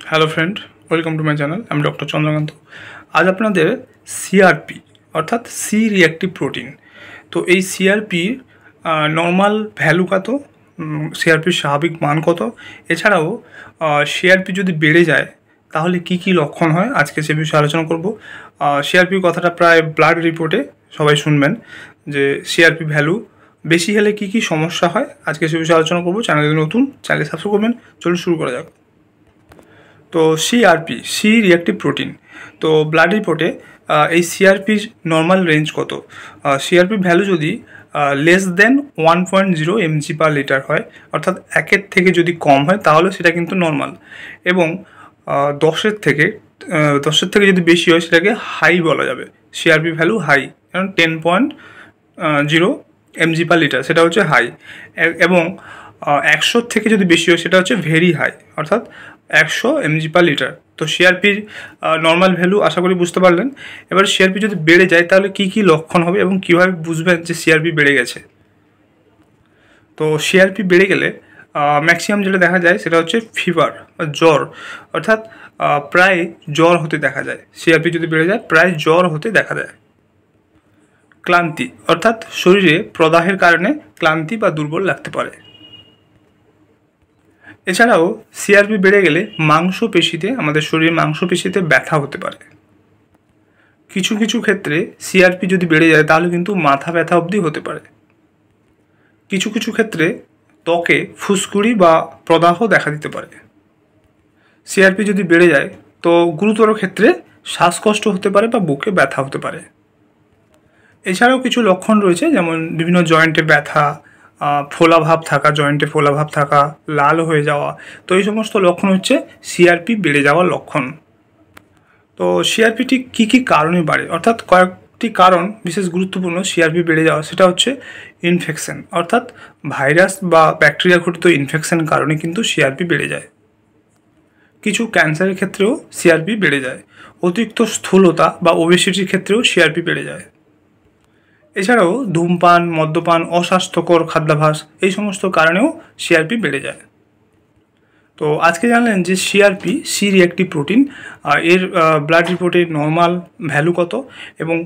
Hello friend, welcome to my channel. আমি doctor Chandrakant. আজ আপনাদের সিআরপি অর্থাৎ সি রিঅ্যাক্টিভ প্রোটিন, তো এই সিআরপির নর্মাল ভ্যালু কত, সিআরপির স্বাভাবিক মান কত, এছাড়াও সিআরপি যদি বেড়ে যায় তাহলে কি কি লক্ষণ হয়, আজকে সে বিষয়ে আলোচনা করব। সিআরপির কথাটা প্রায় ব্লাড রিপোর্টে সবাই শুনবেন যে সিআরপি ভ্যালু বেশি হলে কি কি সমস্যা হয়, আজকে সে বিষয়ে আলোচনা করবো। চ্যানেলে নতুন, চ্যানেলে সাবস্ক্রাইব করবেন। চলুন শুরু করা যাক। তো সিআরপি সি রিঅ্যাক্টিভ প্রোটিন, তো ব্লাড রিপোর্টে এই সিআরপির নর্মাল রেঞ্জ কত, সিআরপি ভ্যালু যদি লেস দেন 1.0 mg/L হয়, অর্থাৎ 1-এর থেকে যদি কম হয় তাহলে সেটা কিন্তু নর্মাল, এবং 10-এর থেকে যদি বেশি হয় সেটাকে হাই বলা যাবে। সিআরপি ভ্যালু হাই, কারণ 10.0 mg/L সেটা হচ্ছে হাই, এবং 100 থেকে যদি বেশি হয় সেটা হচ্ছে ভেরি হাই, অর্থাৎ 100 mg/L। তো সিআরপির নর্মাল ভ্যালু আশা করি বুঝতে পারলেন। এবার সিআরপি যদি বেড়ে যায় তাহলে কি কি লক্ষণ হবে এবং কীভাবে বুঝবেন যে সিআরপি বেড়ে গেছে। তো সিআরপি বেড়ে গেলে ম্যাক্সিমাম যেটা দেখা যায় সেটা হচ্ছে ফিভার, জ্বর, অর্থাৎ প্রায় জ্বর হতে দেখা যায়। সিআরপি যদি বেড়ে যায় প্রায় জ্বর হতে দেখা যায়। ক্লান্তি, অর্থাৎ শরীরে প্রদাহের কারণে ক্লান্তি বা দুর্বল লাগতে পারে। এছাড়াও সিআরপি বেড়ে গেলে মাংসপেশিতে, আমাদের শরীরের মাংসপেশিতে ব্যথা হতে পারে। কিছু কিছু ক্ষেত্রে সিআরপি যদি বেড়ে যায় তাহলে কিন্তু মাথা ব্যথা অবধি হতে পারে। কিছু কিছু ক্ষেত্রে ত্বকে ফুসকুড়ি বা প্রদাহ দেখা দিতে পারে। সিআরপি যদি বেড়ে যায় তো গুরুতর ক্ষেত্রে শ্বাসকষ্ট হতে পারে বা বুকে ব্যথা হতে পারে। এছাড়াও কিছু লক্ষণ রয়েছে, যেমন বিভিন্ন জয়েন্টে ব্যথা, ফোলাভাব থাকা, জয়েন্টে ফোলাভাব থাকা, লাল হয়ে যাওয়া। তো এই সমস্ত লক্ষণ হচ্ছে সিআরপি বেড়ে যাওয়ার লক্ষণ। তো সিআরপিটি কী কী কারণে বাড়ে, অর্থাৎ কয়েকটি কারণ বিশেষ গুরুত্বপূর্ণ সিআরপি বেড়ে যাওয়া, সেটা হচ্ছে ইনফেকশন, অর্থাৎ ভাইরাস বা ব্যাকটেরিয়া ঘটিত ইনফেকশনের কারণে কিন্তু সিআরপি বেড়ে যায়। কিছু ক্যান্সারের ক্ষেত্রেও সিআরপি বেড়ে যায়। অতিরিক্ত স্থূলতা বা ওবেসিটির ক্ষেত্রেও সিআরপি বেড়ে যায়। এছাড়াও ধূমপান, মদ্যপান, অস্বাস্থ্যকর খাদ্যাভ্যাস, এই সমস্ত কারণেও সিআরপি বেড়ে যায়। তো আজকে জানলেন যে সিআরপি সি রিঅ্যাক্টিভ প্রোটিন, এর ব্লাড রিপোর্টের নর্মাল ভ্যালু কত, এবং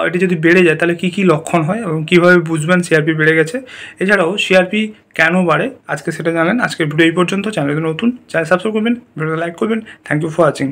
এটি যদি বেড়ে যায় তাহলে কী কী লক্ষণ হয় এবং কীভাবে বুঝবেন সিআরপি বেড়ে গেছে। এছাড়াও সিআরপি কেন বাড়ে আজকে সেটা জানলেন। আজকের ভিডিও এই পর্যন্ত। চ্যানেলে নতুন, চ্যানেল সাবস্ক্রাইব করবেন, ভিডিওটা লাইক করবেন। Thank you for watching.